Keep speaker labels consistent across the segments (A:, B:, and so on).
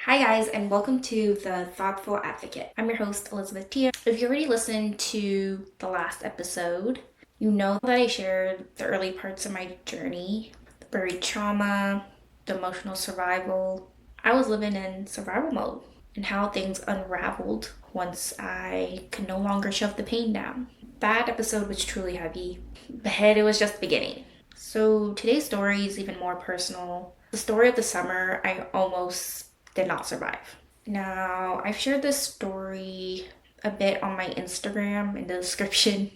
A: Hi guys, and welcome to The Thoughtful Advocate. I'm your host, Elizabeth Tia. If you already listened to the last episode, you know that I shared the early parts of my journey, the buried trauma, the emotional survival. I was living in survival mode and how things unraveled once I could no longer shove the pain down. That episode was truly heavy, but it was just the beginning. So today's story is even more personal. The story of the summer I almost did not survive. Now, I've shared this story a bit on my Instagram in the description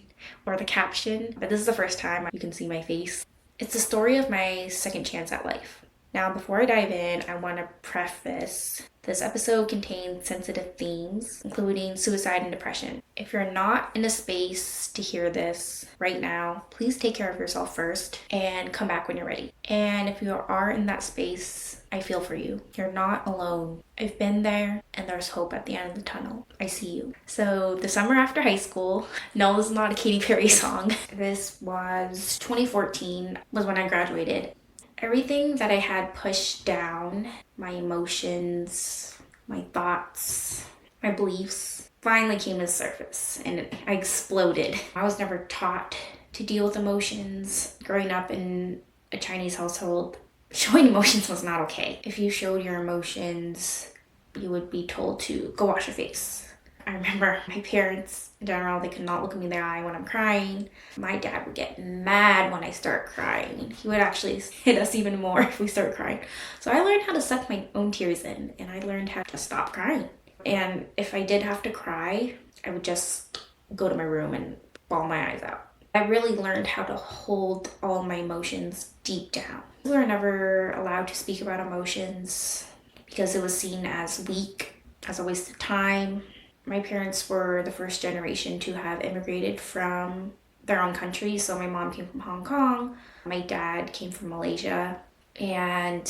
A: or the caption, but this is the first time you can see my face. It's the story of my second chance at life. Now, before I dive in, I want to preface this episode contains sensitive themes, including suicide and depression. If you're not in a space to hear this right now, please take care of yourself first and come back when you're ready. And if you are in that space, I feel for you. You're not alone. I've been there, and there's hope at the end of the tunnel. I see you. So the summer after high school, no, this is not a Katy Perry song. This was 2014 was when I graduated. Everything that I had pushed down, my emotions, my thoughts, my beliefs, finally came to the surface and I exploded. I was never taught to deal with emotions. Growing up in a Chinese household, showing emotions was not okay. If you showed your emotions, you would be told to go wash your face. I remember my parents, in general, they could not look me in the eye when I'm crying. My dad would get mad when I start crying. He would actually hit us even more if we start crying. So I learned how to suck my own tears in, and I learned how to stop crying. And if I did have to cry, I would just go to my room and bawl my eyes out. I really learned how to hold all my emotions deep down. We were never allowed to speak about emotions because it was seen as weak, as a waste of time. My parents were the first generation to have immigrated from their own country. So my mom came from Hong Kong, my dad came from Malaysia, and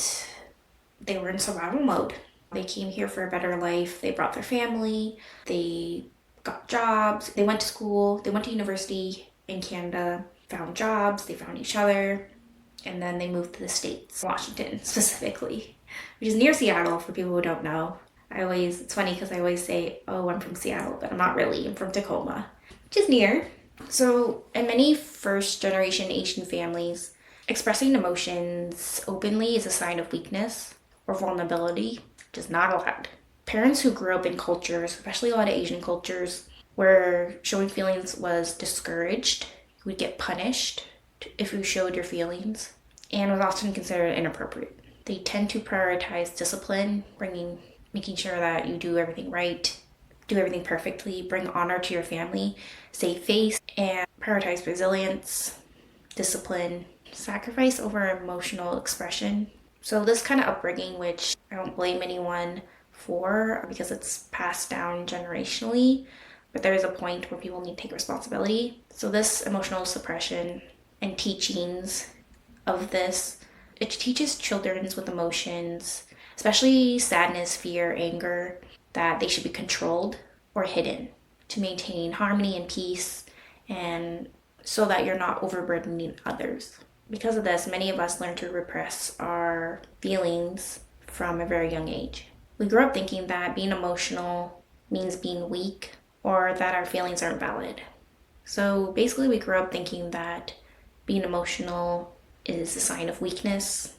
A: they were in survival mode. They came here for a better life. They brought their family, they got jobs, they went to school, they went to university in Canada, found jobs, they found each other, and then they moved to the States, Washington specifically, which is near Seattle for people who don't know. It's funny because I always say, oh, I'm from Seattle, but I'm not really. I'm from Tacoma, which is near. So in many first generation Asian families, expressing emotions openly is a sign of weakness or vulnerability, which is not allowed. Parents who grew up in cultures, especially a lot of Asian cultures, where showing feelings was discouraged, you would get punished if you showed your feelings, and was often considered inappropriate. They tend to prioritize discipline, making sure that you do everything right, do everything perfectly, bring honor to your family, save face, and prioritize resilience, discipline, sacrifice over emotional expression. So this kind of upbringing, which I don't blame anyone for because it's passed down generationally, but there is a point where people need to take responsibility. So this emotional suppression and teachings of this, it teaches children with emotions, especially sadness, fear, anger, that they should be controlled or hidden to maintain harmony and peace, and so that you're not overburdening others. Because of this, many of us learn to repress our feelings from a very young age. We grew up thinking that being emotional means being weak or that our feelings aren't valid. So basically, we grew up thinking that being emotional is a sign of weakness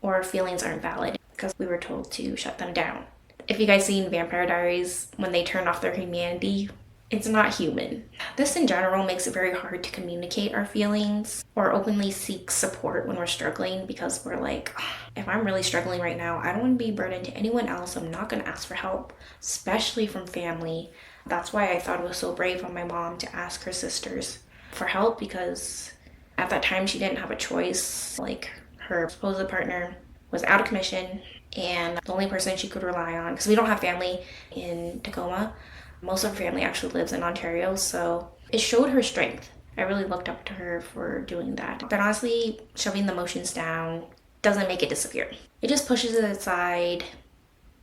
A: or our feelings aren't valid, because we were told to shut them down. If you guys seen Vampire Diaries, when they turn off their humanity, it's not human. This in general makes it very hard to communicate our feelings or openly seek support when we're struggling, because we're like, if I'm really struggling right now, I don't want to be a burden to anyone else. I'm not going to ask for help, especially from family. That's why I thought it was so brave of my mom to ask her sisters for help, because at that time she didn't have a choice. Like, her supposed partner was out of commission, and the only person she could rely on, because we don't have family in Tacoma, most of her family actually lives in Ontario, so it showed her strength. I really looked up to her for doing that. But honestly, shoving the emotions down doesn't make it disappear. It just pushes it aside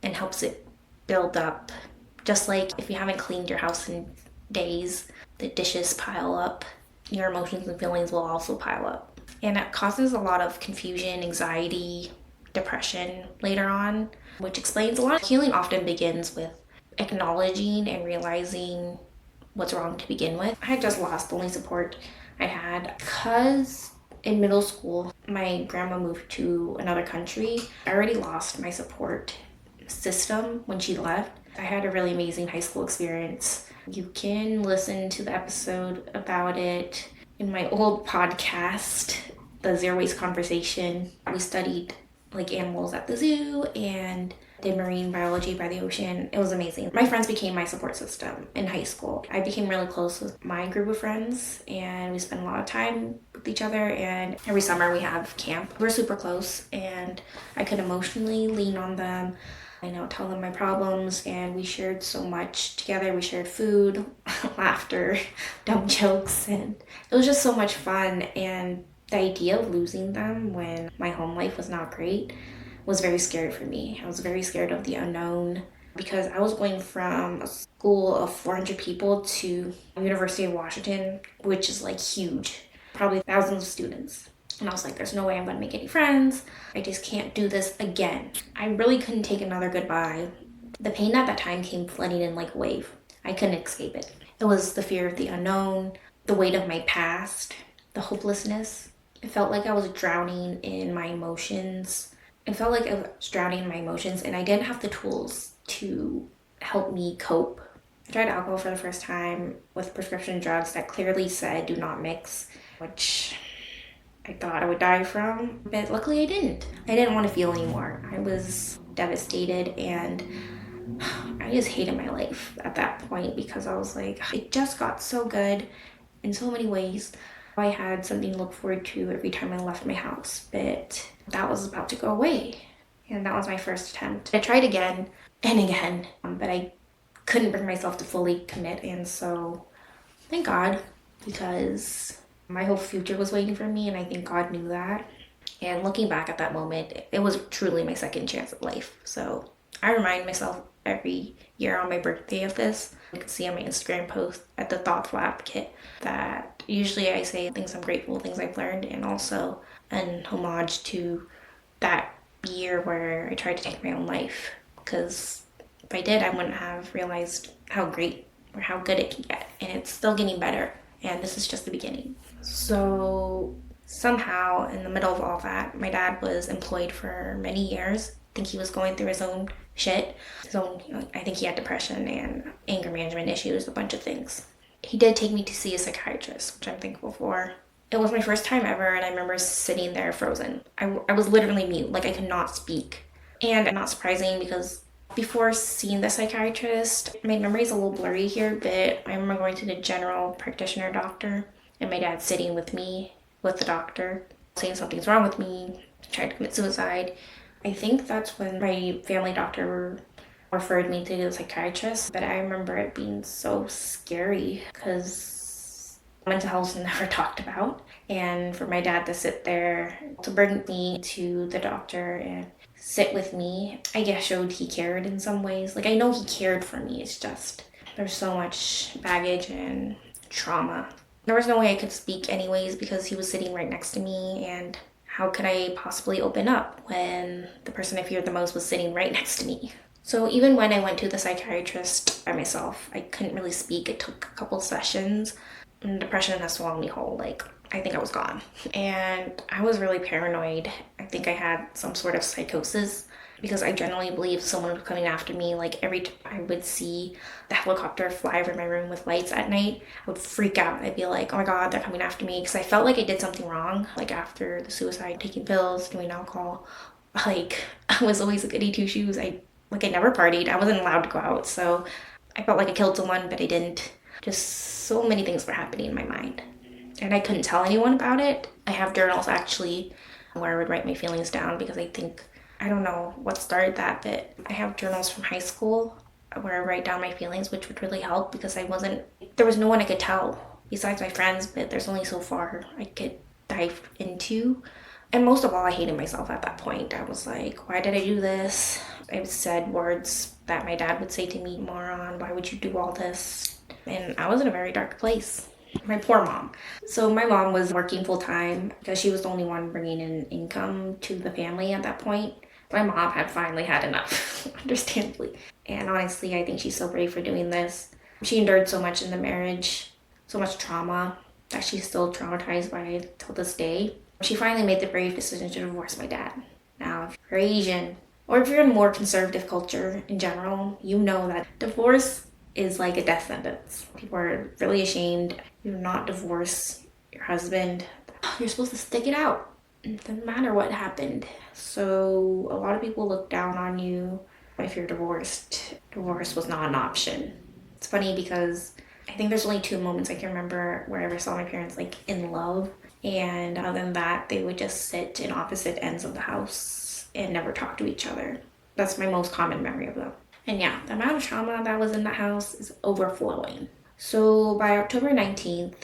A: and helps it build up. Just like if you haven't cleaned your house in days, the dishes pile up, your emotions and feelings will also pile up. And it causes a lot of confusion, anxiety, depression later on, which explains a lot. Healing often begins with acknowledging and realizing what's wrong to begin with. I had just lost the only support I had because in middle school, my grandma moved to another country. I already lost my support system when she left. I had a really amazing high school experience. You can listen to the episode about it in my old podcast, the Zero Waste Conversation. We studied like animals at the zoo and did marine biology by the ocean. It was amazing. My friends became my support system in high school. I became really close with my group of friends and we spent a lot of time with each other, and every summer we have camp. We're super close and I could emotionally lean on them. Tell them my problems, and we shared so much together. We shared food, laughter, dumb jokes, and it was just so much fun. And the idea of losing them when my home life was not great was very scary for me. I was very scared of the unknown because I was going from a school of 400 people to University of Washington, which is like huge, probably thousands of students. And I was like, there's no way I'm going to make any friends. I just can't do this again. I really couldn't take another goodbye. The pain at that time came flooding in like a wave. I couldn't escape it. It was the fear of the unknown, the weight of my past, the hopelessness. It felt like I was drowning in my emotions. And I didn't have the tools to help me cope. I tried alcohol for the first time with prescription drugs that clearly said do not mix, which I thought I would die from, but luckily I didn't. I didn't want to feel anymore. I was devastated and I just hated my life at that point because I was like, it just got so good in so many ways. I had something to look forward to every time I left my house, but that was about to go away. And that was my first attempt. I tried again and again, but I couldn't bring myself to fully commit. And so thank God, because my whole future was waiting for me, and I think God knew that. And looking back at that moment, it was truly my second chance at life. So I remind myself every year on my birthday of this. You can see on my Instagram post at the Thoughtful Advocate that usually I say things I'm grateful, things I've learned, and also an homage to that year where I tried to take my own life. Because if I did, I wouldn't have realized how great or how good it can get. And it's still getting better. And this is just the beginning. So somehow in the middle of all that, my dad was employed for many years. I think he was going through his own shit. I think he had depression and anger management issues, a bunch of things. He did take me to see a psychiatrist, which I'm thankful for. It was my first time ever, and I remember sitting there frozen. I was literally mute, like I could not speak. And not surprising because before seeing the psychiatrist, my memory's a little blurry here, but I remember going to the general practitioner doctor and my dad sitting with me, with the doctor, saying something's wrong with me, tried to commit suicide. I think that's when my family doctor referred me to the psychiatrist, but I remember it being so scary because mental health is never talked about. And for my dad to sit there, to bring me to the doctor and sit with me, I guess showed he cared in some ways. Like I know he cared for me, it's just there's so much baggage and trauma. There was no way I could speak anyways because he was sitting right next to me, and how could I possibly open up when the person I feared the most was sitting right next to me? So even when I went to the psychiatrist by myself, I couldn't really speak. It took a couple sessions and depression has swallowed me whole. Like I think I was gone. And I was really paranoid. I think I had some sort of psychosis because I generally believed someone was coming after me. Like every time I would see the helicopter fly over my room with lights at night, I would freak out. I'd be like, oh my God, they're coming after me. Because I felt like I did something wrong. Like after the suicide, taking pills, doing alcohol. Like I was always a goody two shoes. I never partied. I wasn't allowed to go out. So I felt like I killed someone, but I didn't. Just so many things were happening in my mind. And I couldn't tell anyone about it. I have journals actually where I would write my feelings down because I don't know what started that, but I have journals from high school where I write down my feelings, which would really help because there was no one I could tell besides my friends, but there's only so far I could dive into. And most of all, I hated myself at that point. I was like, why did I do this? I said words that my dad would say to me, moron, why would you do all this? And I was in a very dark place. My poor mom. So my mom was working full time because she was the only one bringing in income to the family at that point. My mom had finally had enough, understandably. And honestly, I think she's so brave for doing this. She endured so much in the marriage, so much trauma that she's still traumatized by it till this day. She finally made the brave decision to divorce my dad. Now, if you're Asian, or if you're in a more conservative culture in general, you know that divorce is like a death sentence. People are really ashamed. You do not divorce your husband. You're supposed to stick it out. It doesn't matter what happened. So a lot of people look down on you if you're divorced. Divorce was not an option. It's funny because I think there's only 2 moments I can remember where I ever saw my parents like in love. And other than that, they would just sit in opposite ends of the house and never talk to each other. That's my most common memory of them. And yeah, the amount of trauma that was in the house is overflowing. So by October 19th,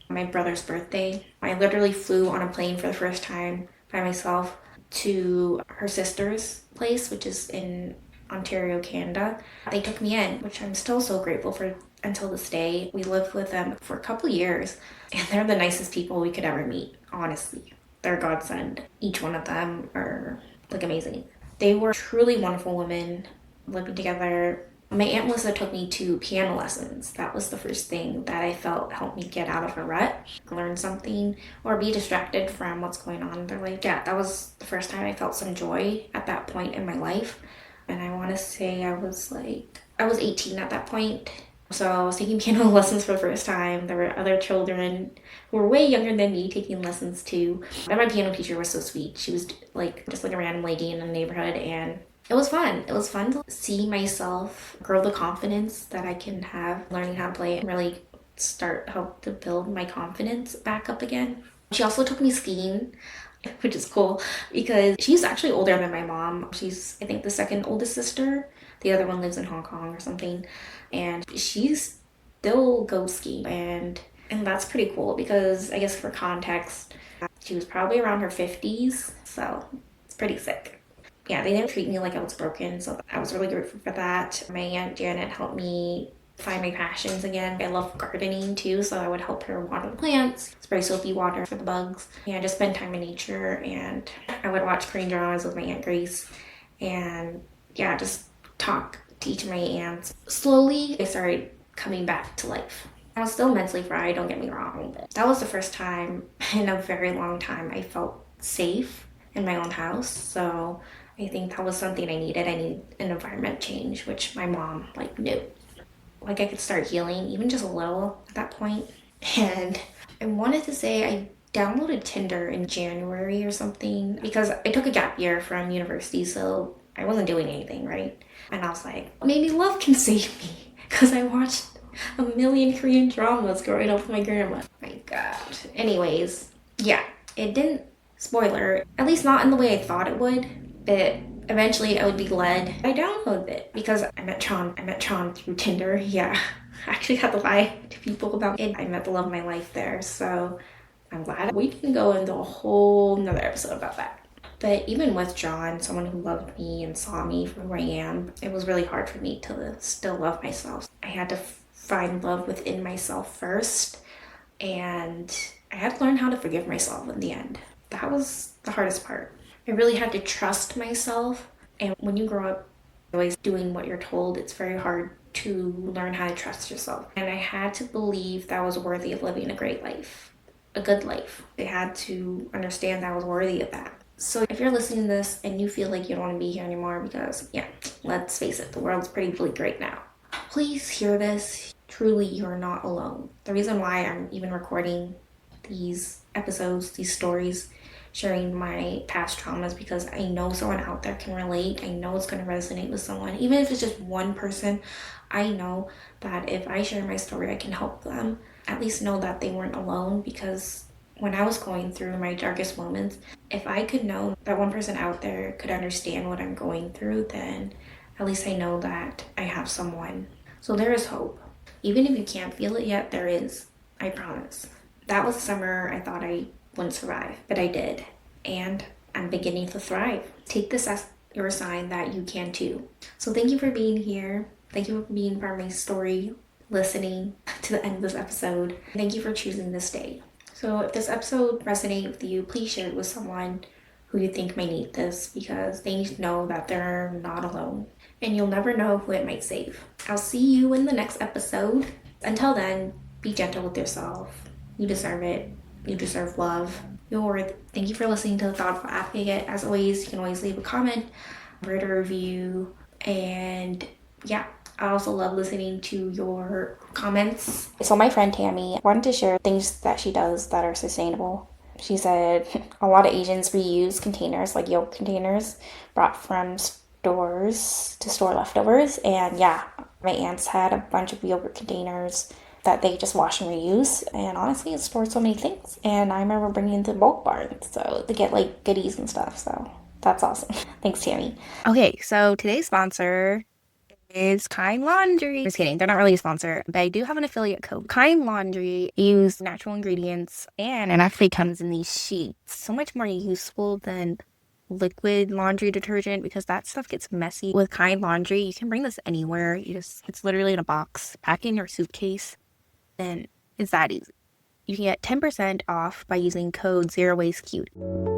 A: my brother's birthday, I literally flew on a plane for the first time by myself to her sister's place, which is in Ontario, Canada. They took me in, which I'm still so grateful for until this day. We lived with them for a couple years, and they're the nicest people we could ever meet, honestly. They're godsend. Each one of them are like amazing. They were truly wonderful women living together. My Aunt Melissa took me to piano lessons. That was the first thing that I felt helped me get out of a rut, learn something, or be distracted from what's going on in their life. Yeah, that was the first time I felt some joy at that point in my life. And I want to say I was 18 at that point. So I was taking piano lessons for the first time. There were other children who were way younger than me taking lessons too. And my piano teacher was so sweet. She was like just like a random lady in the neighborhood, and it was fun. It was fun to see myself grow the confidence that I can have learning how to play and really help to build my confidence back up again. She also took me skiing, which is cool because she's actually older than my mom. She's, I think, the second oldest sister. The other one lives in Hong Kong or something. And she still goes skiing. And that's pretty cool because I guess for context, she was probably around her 50s. So it's pretty sick. Yeah, they didn't treat me like I was broken, so I was really grateful for that. My Aunt Janet helped me find my passions again. I love gardening too, so I would help her water the plants, spray soapy water for the bugs, and just spend time in nature. And I would watch Korean dramas with my Aunt Grace, and yeah, just talk to each of my aunts. Slowly, I started coming back to life. I was still mentally fried, don't get me wrong, but that was the first time in a very long time I felt safe in my own house. So I think that was something I needed. I needed an environment change, which my mom knew. I could start healing, even just a little at that point. And I wanted to say I downloaded Tinder in January or something because I took a gap year from university, so I wasn't doing anything, right? And I was like, maybe love can save me because I watched a million Korean dramas growing up with my grandma. My God. Anyways, yeah, it didn't, spoiler, at least not in the way I thought it would, but eventually I would be led. I downloaded it because I met Sean through Tinder. Yeah, I actually had to lie to people about it. I met the love of my life there, so I'm glad. We can go into a whole nother episode about that. But even with John, someone who loved me and saw me for who I am, it was really hard for me to still love myself. I had to find love within myself first, and I had to learn how to forgive myself in the end. That was the hardest part. I really had to trust myself, and when you grow up always doing what you're told, it's very hard to learn how to trust yourself. And I had to believe that I was worthy of living a great life, a good life. I had to understand that I was worthy of that. So if you're listening to this and you feel like you don't want to be here anymore because, yeah, let's face it, the world's pretty bleak right now, please hear this. Truly, you're not alone. The reason why I'm even recording these episodes, these stories, sharing my past traumas, because I know someone out there can relate. I know it's going to resonate with someone. Even if it's just one person, I know that if I share my story, I can help them at least know that they weren't alone. Because when I was going through my darkest moments, if I could know that one person out there could understand what I'm going through, then at least I know that I have someone. So there is hope. Even if you can't feel it yet, there is. I promise. That was summer I thought I wouldn't survive, but I did. And I'm beginning to thrive. Take this as your sign that you can too. So thank you for being here. Thank you for being part of my story. listening to the end of this episode. Thank you for choosing this day. So if this episode resonated with you, please share it with someone who you think may need this, because they need to know that they're not alone. And you'll never know who it might save. I'll see you in the next episode. Until then, be gentle with yourself. You deserve it. You deserve love. You're worth. Thank you for listening to The Thoughtful Advocate. As always, you can always leave a comment, write a review, and yeah, I also love listening to your comments. So my friend Tammy wanted to share things that she does that are sustainable. She said a lot of Asians reuse containers, like yogurt containers brought from stores to store leftovers. And yeah, my aunts had a bunch of yogurt containers that they just wash and reuse. And honestly, it stored so many things. And I remember bringing it to bulk barns, so they get like goodies and stuff. So that's awesome. Thanks, Tammy.
B: Okay, so today's sponsor is Kind Laundry. Just kidding, they're not really a sponsor, but I do have an affiliate code. Kind Laundry use natural ingredients, and it actually comes in these sheets. So much more useful than liquid laundry detergent, because that stuff gets messy. With Kind Laundry, you can bring this anywhere. It's literally in a box, pack in your suitcase, and it's that easy. You can get 10% off by using code ZeroWasteCute.